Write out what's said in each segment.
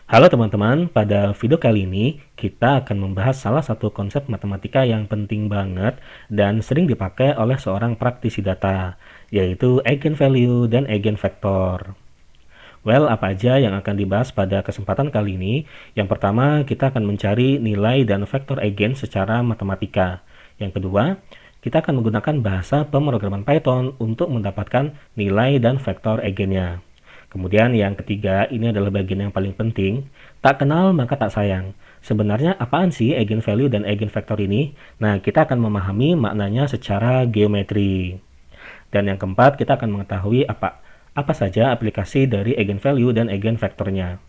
Halo teman-teman, pada video kali ini kita akan membahas salah satu konsep matematika yang penting banget dan sering dipakai oleh seorang praktisi data, yaitu eigenvalue dan eigenvektor. Well, apa aja yang akan dibahas pada kesempatan kali ini? Yang pertama, kita akan mencari nilai dan vektor eigen secara matematika. Yang kedua, kita akan menggunakan bahasa pemrograman Python untuk mendapatkan nilai dan vektor eigennya. Kemudian yang ketiga, ini adalah bagian yang paling penting. Tak kenal maka tak sayang. Sebenarnya apaan sih eigenvalue dan eigenvektor ini? Nah, kita akan memahami maknanya secara geometri. Dan yang keempat, kita akan mengetahui apa saja aplikasi dari eigenvalue dan eigenvektornya.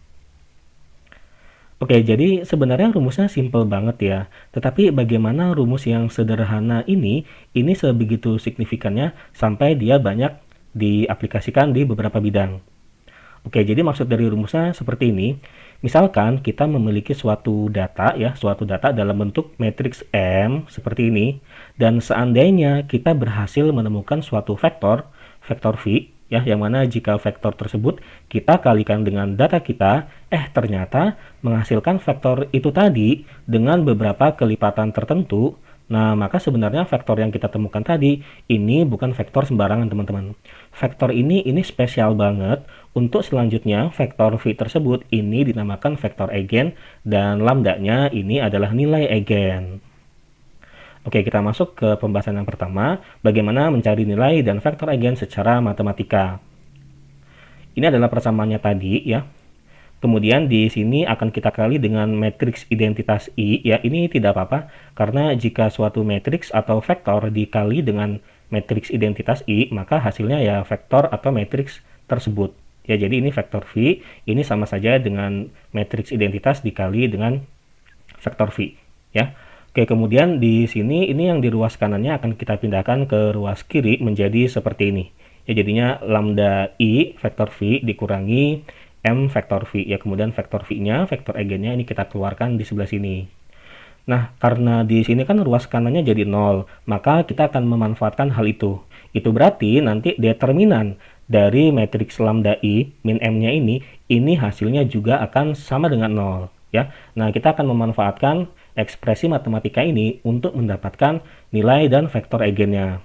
Oke, jadi sebenarnya rumusnya simple banget ya. Tetapi bagaimana rumus yang sederhana ini sebegitu signifikannya sampai dia banyak diaplikasikan di beberapa bidang. Oke, jadi maksud dari rumusnya seperti ini. Misalkan kita memiliki suatu data dalam bentuk matriks M seperti ini, dan seandainya kita berhasil menemukan suatu vektor V, ya, yang mana jika vektor tersebut kita kalikan dengan data kita, ternyata menghasilkan vektor itu tadi dengan beberapa kelipatan tertentu. Nah, maka sebenarnya vektor yang kita temukan tadi ini bukan vektor sembarangan, teman-teman. Vektor ini spesial banget. Untuk selanjutnya, vektor V tersebut ini dinamakan vektor eigen dan lambdanya ini adalah nilai eigen. Oke, kita masuk ke pembahasan yang pertama, bagaimana mencari nilai dan vektor eigen secara matematika. Ini adalah persamaannya tadi, ya. Kemudian di sini akan kita kali dengan matriks identitas I, ya. Ini tidak apa-apa karena jika suatu matriks atau vektor dikali dengan matriks identitas I, maka hasilnya ya vektor atau matriks tersebut. Ya, jadi ini vektor V, ini sama saja dengan matriks identitas dikali dengan vektor V, ya. Oke, kemudian di sini ini yang di ruas kanannya akan kita pindahkan ke ruas kiri menjadi seperti ini. Ya, jadinya lambda I vektor V dikurangi M vektor V, ya, kemudian vektor V-nya, vektor eigennya ini kita keluarkan di sebelah sini. Nah, karena di sini kan ruas kanannya jadi 0, maka kita akan memanfaatkan hal itu. Itu berarti nanti determinan dari matriks lambda I min M-nya ini hasilnya juga akan sama dengan 0, ya. Nah, kita akan memanfaatkan ekspresi matematika ini untuk mendapatkan nilai dan vektor eigennya.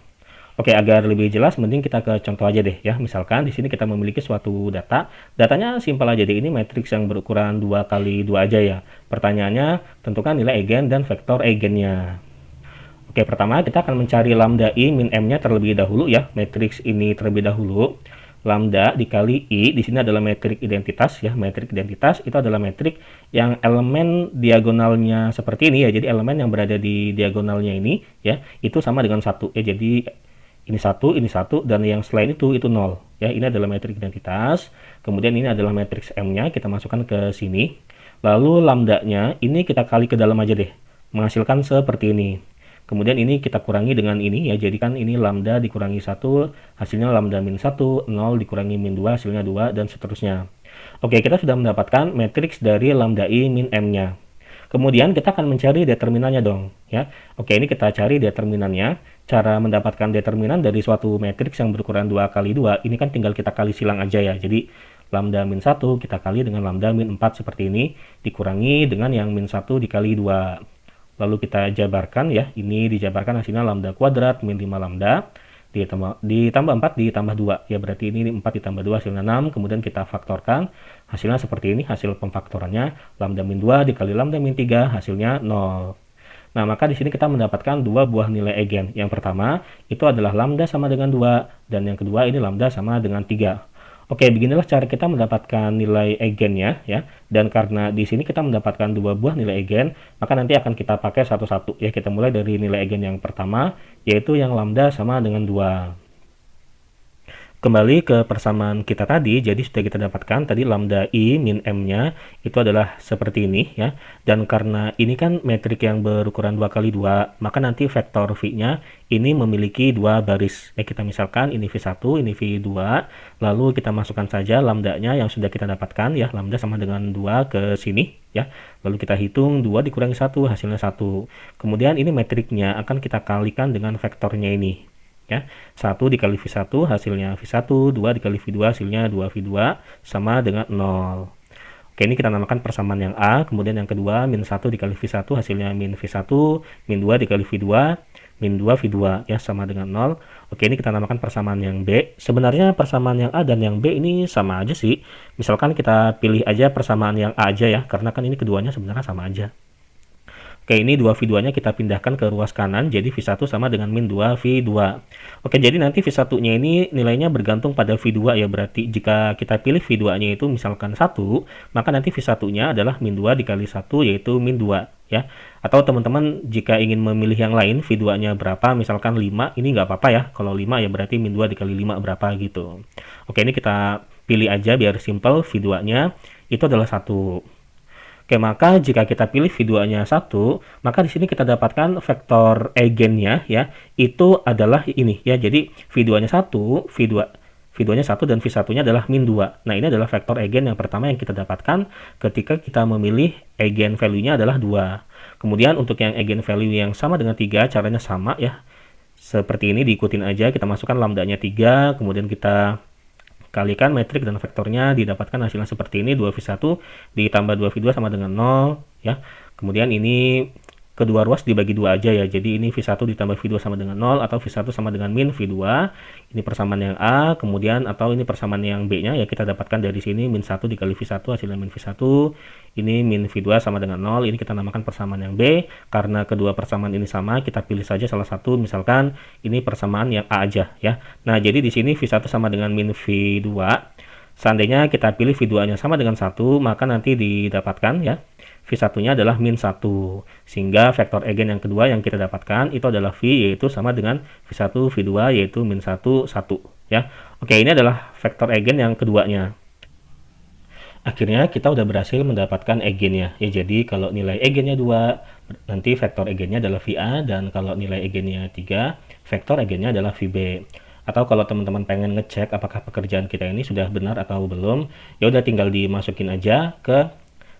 Oke, agar lebih jelas, mending kita ke contoh aja deh ya. Misalkan di sini kita memiliki suatu datanya simpel aja deh. Ini matriks yang berukuran 2 kali 2 aja ya. Pertanyaannya, tentukan nilai eigen dan vektor eigennya. Oke, pertama kita akan mencari lambda I min M-nya terlebih dahulu ya. Matriks ini terlebih dahulu. Lambda dikali I, di sini adalah metrik identitas ya. Metrik identitas itu adalah metrik yang elemen diagonalnya seperti ini ya. Jadi elemen yang berada di diagonalnya ini ya, itu sama dengan 1 ya. Jadi ini satu, dan yang selain itu 0. Ya, ini adalah metrik identitas. Kemudian ini adalah matriks M-nya, kita masukkan ke sini. Lalu lambdanya, ini kita kali ke dalam aja deh. Menghasilkan seperti ini. Kemudian ini kita kurangi dengan ini, ya. Jadi kan ini lambda dikurangi 1, hasilnya lambda min 1, 0 dikurangi min 2, hasilnya 2, dan seterusnya. Oke, kita sudah mendapatkan matriks dari lambda I min M-nya. Kemudian kita akan mencari determinannya dong, ya. Oke, ini kita cari determinannya. Cara mendapatkan determinan dari suatu matriks yang berukuran 2 kali 2, ini kan tinggal kita kali silang aja ya. Jadi lambda min 1 kita kali dengan lambda min 4 seperti ini, dikurangi dengan yang min 1 dikali 2. Lalu kita jabarkan ya, ini dijabarkan hasilnya lambda kuadrat min 5 lambda, ditambah 4 ditambah 2, ya berarti ini 4 ditambah 2 hasilnya 6, kemudian kita faktorkan, hasilnya seperti ini, hasil pemfaktorannya, lambda min 2 dikali lambda min 3, hasilnya 0. Nah, maka di sini kita mendapatkan dua buah nilai eigen. Yang pertama, itu adalah lambda sama dengan 2, dan yang kedua ini lambda sama dengan 3. Oke, beginilah cara kita mendapatkan nilai eigennya ya. Dan karena di sini kita mendapatkan dua buah nilai eigen, maka nanti akan kita pakai satu-satu ya. Kita mulai dari nilai eigen yang pertama, yaitu yang lambda sama dengan 2. Kembali ke persamaan kita tadi, jadi sudah kita dapatkan tadi lambda I min M-nya itu adalah seperti ini ya. Dan karena ini kan metrik yang berukuran 2 kali 2, maka nanti vektor V-nya ini memiliki dua baris. Ya, kita misalkan ini V1, ini V2, lalu kita masukkan saja lambdanya yang sudah kita dapatkan ya, lambda sama dengan 2 ke sini ya. Lalu kita hitung 2 dikurangi 1, hasilnya 1. Kemudian ini metriknya akan kita kalikan dengan vektornya ini. Ya, 1 dikali V1 hasilnya V1, 2 dikali V2 hasilnya 2V2 sama dengan 0. Oke, ini kita namakan persamaan yang A, kemudian yang kedua min 1 dikali V1 hasilnya min V1, min 2 dikali V2, min 2 V2 ya sama dengan 0. Oke, ini kita namakan persamaan yang B. Sebenarnya persamaan yang A dan yang B ini sama aja sih. Misalkan kita pilih aja persamaan yang A aja ya, karena kan ini keduanya sebenarnya sama aja. Oke, ini 2V2-nya kita pindahkan ke ruas kanan, jadi V1 sama dengan min 2V2. Oke, jadi nanti V1-nya ini nilainya bergantung pada V2 ya, berarti jika kita pilih V2-nya itu misalkan 1, maka nanti V1-nya adalah min 2 dikali 1, yaitu min 2 ya. Atau teman-teman jika ingin memilih yang lain, V2-nya berapa, misalkan 5, ini nggak apa-apa ya, kalau 5 ya berarti min 2 dikali 5 berapa gitu. Oke, ini kita pilih aja biar simple, V2-nya itu adalah 1. Oke, maka jika kita pilih V2-nya 1, maka di sini kita dapatkan vektor eigennya ya, itu adalah ini ya. Jadi V2-nya 1, V2-nya 1 dan V1-nya adalah min 2. Nah, ini adalah vektor eigen yang pertama yang kita dapatkan ketika kita memilih eigen value-nya adalah 2. Kemudian untuk yang eigen value yang sama dengan 3, caranya sama ya. Seperti ini diikutin aja, kita masukkan lambdanya 3, kemudian kita kalikan metrik dan vektornya, didapatkan hasilnya seperti ini, 2V1 ditambah 2V2 sama dengan 0 ya. Kemudian ini kedua ruas dibagi 2 aja ya, jadi ini V1 ditambah V2 sama dengan 0 atau V1 sama dengan min V2. Ini persamaan yang A, kemudian atau ini persamaan yang B nya ya, kita dapatkan dari sini min 1 dikali V1 hasilnya min V1, ini min V2 sama dengan 0, ini kita namakan persamaan yang B. Karena kedua persamaan ini sama, kita pilih saja salah satu, misalkan ini persamaan yang A aja ya. Nah, jadi di sini V1 sama dengan min V2, seandainya kita pilih V2 nya sama dengan 1, maka nanti didapatkan ya V1-nya adalah min 1, sehingga vektor eigen yang kedua yang kita dapatkan itu adalah V, yaitu sama dengan V1, V2, yaitu min 1, 1 ya. Oke, ini adalah vektor eigen yang keduanya. Akhirnya kita udah berhasil mendapatkan eigennya ya. Jadi kalau nilai eigennya 2, nanti vektor eigennya adalah VA, dan kalau nilai eigennya 3, vektor eigennya adalah VB. Atau kalau teman-teman pengen ngecek apakah pekerjaan kita ini sudah benar atau belum, ya udah tinggal dimasukin aja ke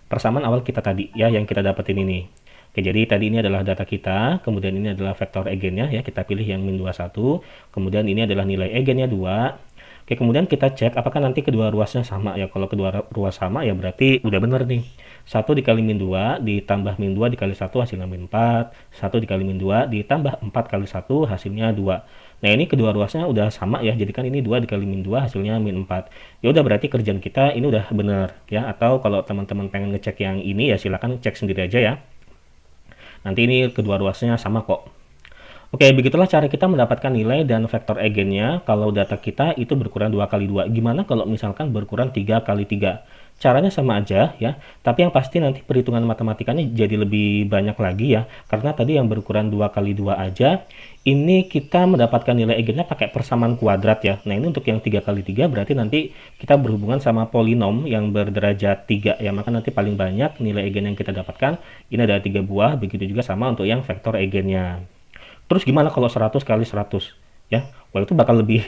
persamaan awal kita tadi ya, yang kita dapetin ini. Oke, jadi tadi ini adalah data kita, kemudian ini adalah vektor eigennya ya, kita pilih yang min 21, kemudian ini adalah nilai eigennya 2. Oke, kemudian kita cek apakah nanti kedua ruasnya sama ya. Kalau kedua ruas sama ya berarti udah bener nih. 1 dikali min 2 ditambah min 2 dikali 1 hasilnya min 4, 1 dikali min 2 ditambah 4 kali 1 hasilnya 2. Nah, ini kedua ruasnya udah sama ya, jadi kan ini 2 dikali min 2 hasilnya min 4. Ya udah, berarti kerjaan kita ini udah bener ya. Atau kalau teman-teman pengen ngecek yang ini ya silakan cek sendiri aja ya. Nanti ini kedua ruasnya sama kok. Oke, begitulah cara kita mendapatkan nilai dan vektor eigennya kalau data kita itu berkurang 2 kali 2. Gimana kalau misalkan berkurang 3 kali 3? Caranya sama aja ya, tapi yang pasti nanti perhitungan matematikanya jadi lebih banyak lagi ya, karena tadi yang berkurang 2 kali 2 aja, ini kita mendapatkan nilai eigennya pakai persamaan kuadrat ya. Nah, ini untuk yang 3 kali 3 berarti nanti kita berhubungan sama polinom yang berderajat 3 ya, maka nanti paling banyak nilai eigen yang kita dapatkan ini ada 3 buah, begitu juga sama untuk yang vektor eigennya. Terus gimana kalau 100 kali 100 ya? Wah, itu bakal lebih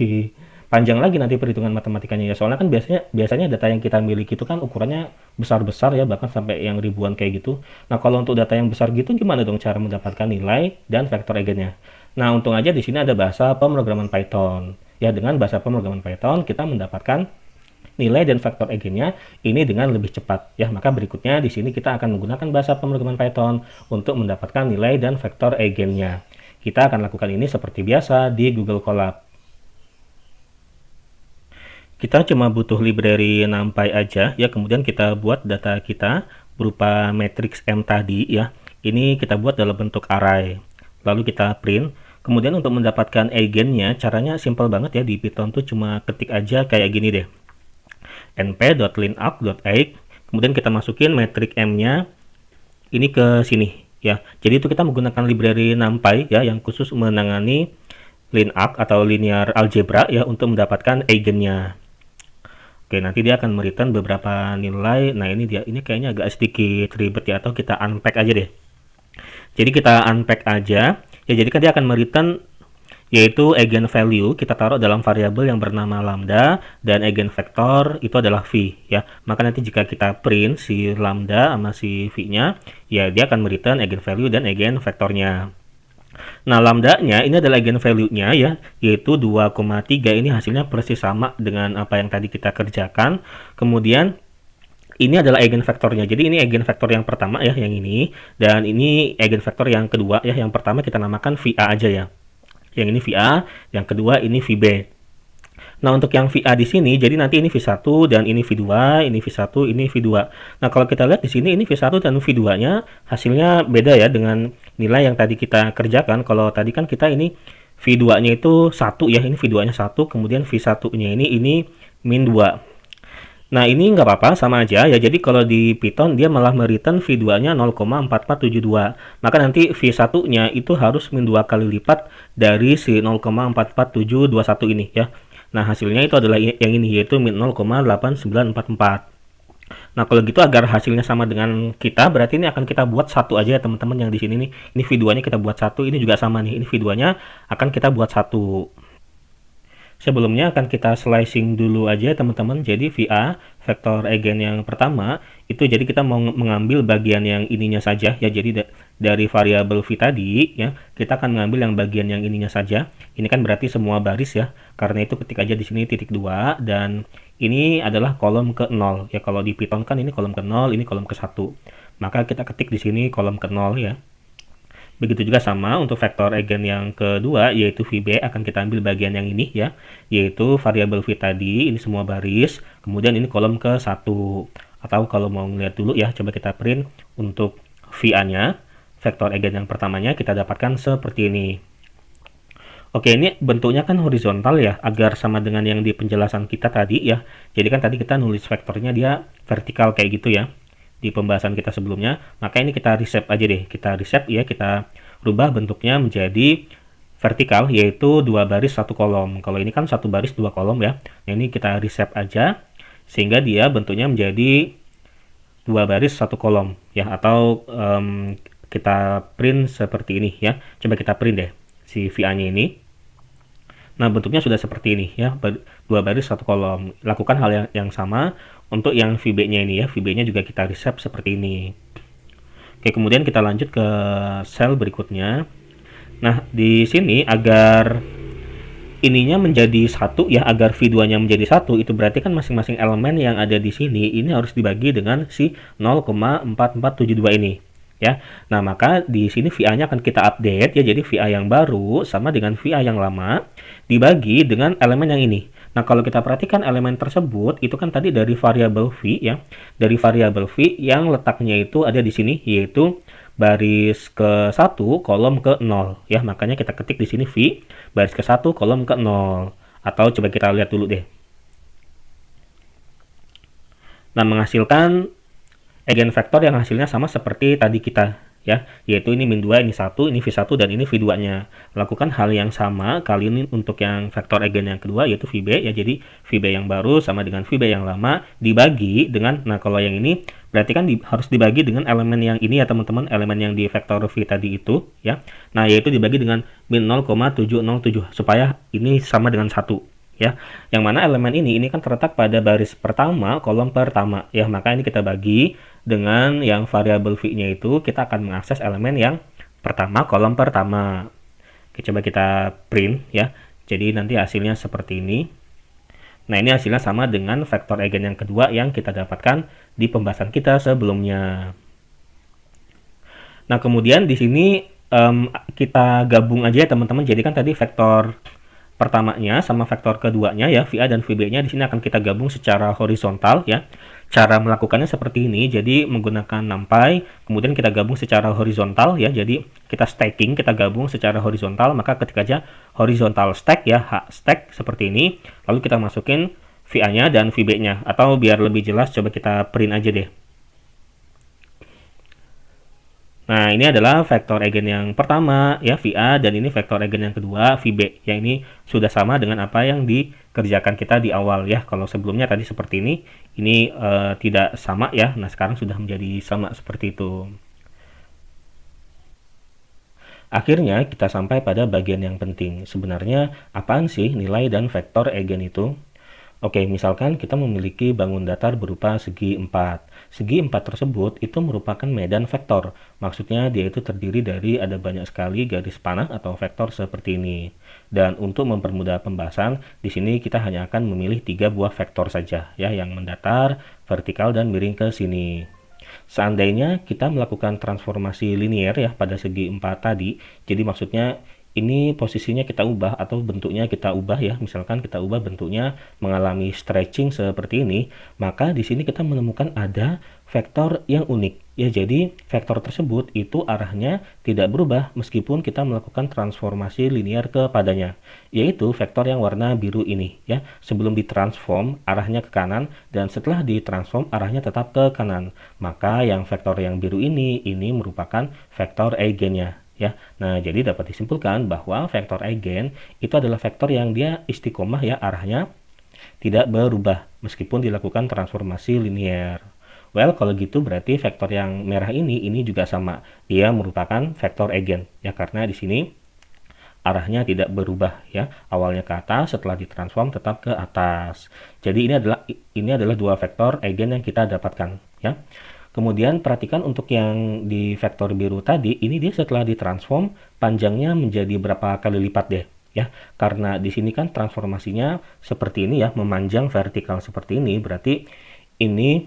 panjang lagi nanti perhitungan matematikanya ya. Soalnya kan biasanya data yang kita miliki itu kan ukurannya besar-besar ya, bahkan sampai yang ribuan kayak gitu. Nah, kalau untuk data yang besar gitu gimana dong cara mendapatkan nilai dan vektor eigennya? Nah, untung aja di sini ada bahasa pemrograman Python. Ya, dengan bahasa pemrograman Python kita mendapatkan nilai dan vektor eigennya ini dengan lebih cepat ya. Maka berikutnya di sini kita akan menggunakan bahasa pemrograman Python untuk mendapatkan nilai dan vektor eigennya. Kita akan lakukan ini seperti biasa di Google Colab. Kita cuma butuh library NumPy aja ya, kemudian kita buat data kita berupa matriks M tadi ya. Ini kita buat dalam bentuk array. Lalu kita print. Kemudian untuk mendapatkan eigennya caranya simple banget ya, di Python tuh cuma ketik aja kayak gini deh. np.linarc.age, kemudian kita masukin metrik M-nya ini ke sini. Ya, jadi itu kita menggunakan library NumPy ya yang khusus menangani linarc atau linear algebra ya untuk mendapatkan eigennya. Oke, nanti dia akan mereturn beberapa nilai. Nah, ini kayaknya agak sedikit ribet ya, atau kita unpack aja deh. Jadi kita unpack aja. Ya, jadi kan dia akan mereturn yaitu eigenvalue kita taruh dalam variabel yang bernama lambda, dan eigenvektor itu adalah v ya. Maka nanti jika kita print si lambda sama si v-nya, ya dia akan mereturn eigenvalue dan eigenvektornya. Nah, lambda-nya ini adalah eigenvalue-nya ya, yaitu 2,3. Ini hasilnya persis sama dengan apa yang tadi kita kerjakan. Kemudian Ini adalah eigenvektornya. Jadi ini eigenvektor yang pertama ya, yang ini. Dan ini eigenvektor yang kedua ya. Yang pertama kita namakan VA aja ya. Yang ini VA, yang kedua ini VB. Nah, untuk yang VA di sini, jadi nanti ini V1 dan ini V2, ini V1, ini V2. Nah, kalau kita lihat di sini ini V1 dan V2-nya hasilnya beda ya dengan nilai yang tadi kita kerjakan. Kalau tadi kan kita ini V2-nya itu 1 ya, ini V2-nya 1, kemudian V1-nya ini min 2. Nah, ini nggak apa-apa, sama aja ya. Jadi kalau di Python dia malah mereturn V2-nya 0,4472. Maka nanti V1-nya itu harus min 2 kali lipat dari si 0,44721 ini ya. Nah, hasilnya itu adalah yang ini, yaitu min 0,8944. Nah, kalau gitu agar hasilnya sama dengan kita, berarti ini akan kita buat satu aja ya teman-teman yang di sini nih. Ini V2-nya kita buat satu, ini juga sama nih. Ini V2-nya akan kita buat satu. Sebelumnya akan kita slicing dulu aja teman-teman. Jadi VA, vektor eigen yang pertama, itu jadi kita mau mengambil bagian yang ininya saja ya. Jadi dari variabel V tadi ya, kita akan mengambil yang bagian yang ininya saja. Ini kan berarti semua baris ya. Karena itu ketik aja di sini titik 2 dan ini adalah kolom ke 0 ya. Kalau di Python kan ini kolom ke 0, ini kolom ke 1. Maka kita ketik di sini kolom ke 0 ya. Begitu juga sama untuk vektor eigen yang kedua, yaitu VB, akan kita ambil bagian yang ini ya, yaitu variabel V tadi, ini semua baris, kemudian ini kolom ke 1. Atau kalau mau ngeliat dulu ya, coba kita print untuk VA-nya, vektor eigen yang pertamanya kita dapatkan seperti ini. Oke, ini bentuknya kan horizontal ya, agar sama dengan yang di penjelasan kita tadi ya. Jadi kan tadi kita nulis vektornya dia vertikal kayak gitu ya di pembahasan kita sebelumnya. Maka ini kita reset aja deh, kita reset ya, kita rubah bentuknya menjadi vertikal, yaitu 2 baris 1 kolom. Kalau ini kan 1 baris 2 kolom ya. Nah, ini kita reset aja sehingga dia bentuknya menjadi 2 baris 1 kolom ya, atau kita print seperti ini ya. Coba kita print deh si VA-nya ini. Nah, bentuknya sudah seperti ini ya, 2 baris 1 kolom. Lakukan hal yang sama untuk yang VB-nya ini ya. VB-nya juga kita reset seperti ini. Oke, kemudian kita lanjut ke sel berikutnya. Nah, di sini agar ininya menjadi satu ya, agar V2-nya menjadi satu, itu berarti kan masing-masing elemen yang ada di sini ini harus dibagi dengan si 0,4472 ini. Ya, nah maka di sini VA-nya akan kita update ya, jadi VA yang baru sama dengan VA yang lama dibagi dengan elemen yang ini. Nah, kalau kita perhatikan elemen tersebut itu kan tadi dari variabel V ya, dari variabel V yang letaknya itu ada di sini, yaitu baris ke 1 kolom ke 0 ya, makanya kita ketik di sini V baris ke 1 kolom ke 0. Atau coba kita lihat dulu deh. Nah, menghasilkan eigenvektor yang hasilnya sama seperti tadi kita ya, yaitu ini min 2, ini 1, ini V1 dan ini V2-nya. Lakukan hal yang sama kali ini untuk yang vektor eigen yang kedua, yaitu VB ya. Jadi VB yang baru sama dengan VB yang lama dibagi dengan, nah kalau yang ini berarti kan harus dibagi dengan elemen yang ini ya teman-teman, elemen yang di vektor V tadi itu ya. Nah, yaitu dibagi dengan min 0,707 supaya ini sama dengan 1 ya. Yang mana elemen ini kan terletak pada baris pertama kolom pertama ya, maka ini kita bagi dengan yang variabel V-nya itu kita akan mengakses elemen yang pertama kolom pertama. Oke, coba kita print ya, jadi nanti hasilnya seperti ini. Nah, ini hasilnya sama dengan vektor eigen yang kedua yang kita dapatkan di pembahasan kita sebelumnya. Nah, kemudian di sini kita gabung aja ya teman-teman, jadi kan tadi vektor pertamanya sama vektor keduanya ya, VA dan VB-nya di sini akan kita gabung secara horizontal ya. Cara melakukannya seperti ini, jadi menggunakan numpy, kemudian kita gabung secara horizontal ya. Jadi kita stacking, kita gabung secara horizontal, maka ketik aja horizontal stack ya, H stack seperti ini. Lalu kita masukin VA-nya dan VB-nya, atau biar lebih jelas coba kita print aja deh. Nah, ini adalah vektor eigen yang pertama ya, VA, dan ini vektor eigen yang kedua, VB. Yang ini sudah sama dengan apa yang dikerjakan kita di awal ya. Kalau sebelumnya tadi seperti ini tidak sama ya. Nah, sekarang sudah menjadi sama seperti itu. Akhirnya kita sampai pada bagian yang penting. Sebenarnya apaan sih nilai dan vektor eigen itu? Oke, misalkan kita memiliki bangun datar berupa segi 4. Segi 4 tersebut itu merupakan medan vektor. Maksudnya dia itu terdiri dari ada banyak sekali garis panah atau vektor seperti ini. Dan untuk mempermudah pembahasan, di sini kita hanya akan memilih 3 buah vektor saja, ya, yang mendatar, vertikal, dan miring ke sini. Seandainya kita melakukan transformasi linier ya pada segi 4 tadi, jadi maksudnya ini posisinya kita ubah atau bentuknya kita ubah ya, misalkan kita ubah bentuknya mengalami stretching seperti ini, maka di sini kita menemukan ada vektor yang unik. Ya, jadi vektor tersebut itu arahnya tidak berubah meskipun kita melakukan transformasi linier kepadanya, yaitu vektor yang warna biru ini ya. Sebelum ditransform arahnya ke kanan dan setelah ditransform arahnya tetap ke kanan. Maka yang vektor yang biru ini merupakan vektor eigennya. Ya, nah jadi dapat disimpulkan bahwa vektor eigen itu adalah vektor yang dia istiqomah ya, arahnya tidak berubah meskipun dilakukan transformasi linier. Well, kalau gitu berarti vektor yang merah ini juga sama. Dia merupakan vektor eigen ya, karena di sini arahnya tidak berubah ya. Awalnya ke atas, setelah ditransform tetap ke atas. Jadi ini adalah dua vektor eigen yang kita dapatkan ya. Kemudian perhatikan untuk yang di vektor biru tadi, ini dia setelah ditransform panjangnya menjadi berapa kali lipat deh ya. Karena di sini kan transformasinya seperti ini ya, memanjang vertikal seperti ini, berarti ini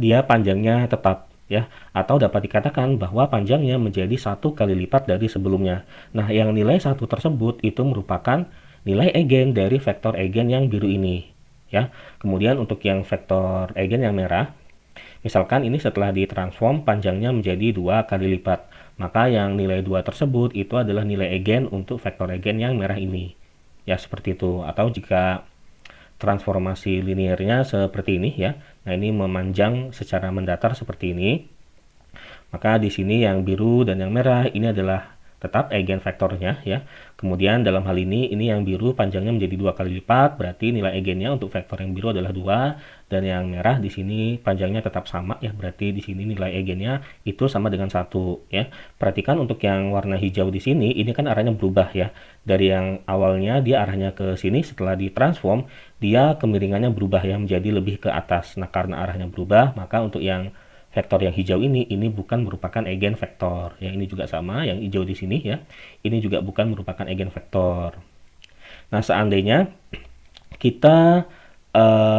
dia panjangnya tetap ya, atau dapat dikatakan bahwa panjangnya menjadi 1 kali lipat dari sebelumnya. Nah, yang nilai 1 tersebut itu merupakan nilai eigen dari vektor eigen yang biru ini ya. Kemudian untuk yang vektor eigen yang merah, misalkan ini setelah ditransform panjangnya menjadi 2 kali lipat, maka yang nilai 2 tersebut itu adalah nilai eigen untuk vektor eigen yang merah ini. Ya, seperti itu. Atau jika transformasi liniernya seperti ini ya, nah ini memanjang secara mendatar seperti ini, maka di sini yang biru dan yang merah ini adalah tetap eigenvektornya ya. Kemudian dalam hal ini yang biru panjangnya menjadi 2 kali lipat, berarti nilai eigennya untuk vektor yang biru adalah 2, dan yang merah di sini panjangnya tetap sama ya, berarti di sini nilai eigennya itu sama dengan 1 ya. Perhatikan untuk yang warna hijau di sini ini kan arahnya berubah ya. Dari yang awalnya dia arahnya ke sini, setelah ditransform dia kemiringannya berubah ya, menjadi lebih ke atas. Nah, karena arahnya berubah, maka untuk yang vektor yang hijau ini bukan merupakan eigenvektor. Yang ini juga sama, yang hijau di sini ya. Ini juga bukan merupakan eigenvektor. Nah, seandainya kita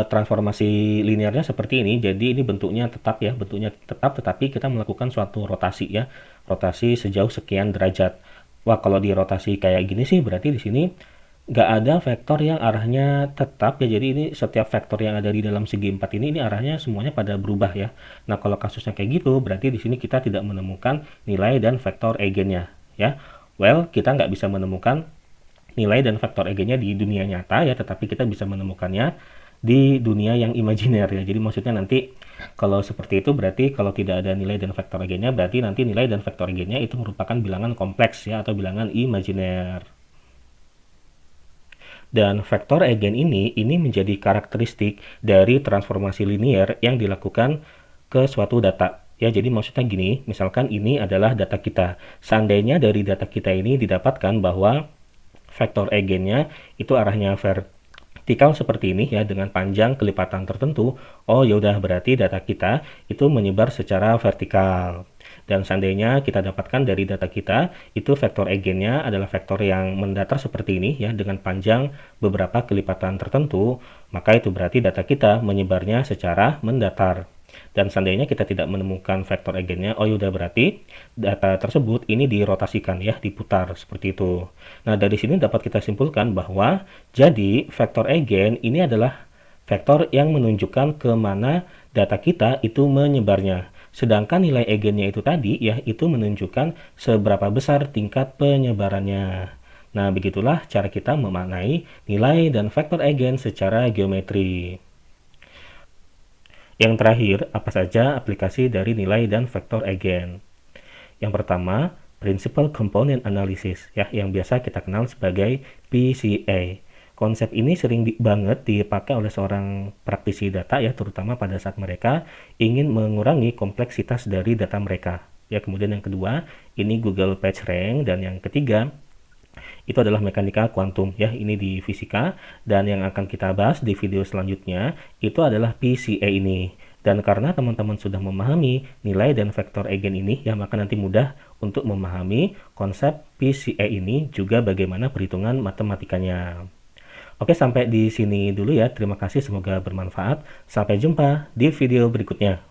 transformasi linearnya seperti ini, jadi ini bentuknya tetap ya, tetapi kita melakukan suatu rotasi ya, rotasi sejauh sekian derajat. Wah, kalau dirotasi kayak gini sih berarti di sini nggak ada vektor yang arahnya tetap ya, jadi ini setiap vektor yang ada di dalam segi 4 ini arahnya semuanya pada berubah ya. Nah, kalau kasusnya kayak gitu berarti di sini kita tidak menemukan nilai dan vektor eigennya ya. Well, kita nggak bisa menemukan nilai dan vektor eigennya di dunia nyata ya, tetapi kita bisa menemukannya di dunia yang imajiner ya. Jadi maksudnya nanti kalau seperti itu berarti kalau tidak ada nilai dan vektor eigennya, berarti nanti nilai dan vektor eigennya itu merupakan bilangan kompleks ya, atau bilangan imajiner. Dan vektor eigen ini menjadi karakteristik dari transformasi linier yang dilakukan ke suatu data. Ya, jadi maksudnya gini, misalkan ini adalah data kita. Seandainya dari data kita ini didapatkan bahwa vektor eigennya itu arahnya vertikal seperti ini ya, dengan panjang kelipatan tertentu. Oh, yaudah berarti data kita itu menyebar secara vertikal. Dan seandainya kita dapatkan dari data kita itu vektor eigennya adalah vektor yang mendatar seperti ini ya, dengan panjang beberapa kelipatan tertentu, maka itu berarti data kita menyebarnya secara mendatar. Dan seandainya kita tidak menemukan vektor eigennya, oh yaudah berarti data tersebut ini dirotasikan ya, diputar seperti itu. Nah, dari sini dapat kita simpulkan bahwa jadi vektor eigen ini adalah vektor yang menunjukkan kemana data kita itu menyebarnya. Sedangkan nilai eigennya itu tadi ya, itu menunjukkan seberapa besar tingkat penyebarannya. Nah, begitulah cara kita memaknai nilai dan vektor eigen secara geometri. Yang terakhir, apa saja aplikasi dari nilai dan vektor eigen? Yang pertama, Principal Component Analysis ya, yang biasa kita kenal sebagai PCA. Konsep ini sering banget dipakai oleh seorang praktisi data ya, terutama pada saat mereka ingin mengurangi kompleksitas dari data mereka. Ya, kemudian yang kedua, ini Google PageRank, dan yang ketiga, itu adalah mekanika kuantum ya, ini di fisika, dan yang akan kita bahas di video selanjutnya itu adalah PCA ini. Dan karena teman-teman sudah memahami nilai dan vektor eigen ini, ya maka nanti mudah untuk memahami konsep PCA ini juga bagaimana perhitungan matematikanya. Oke, sampai di sini dulu ya. Terima kasih, semoga bermanfaat. Sampai jumpa di video berikutnya.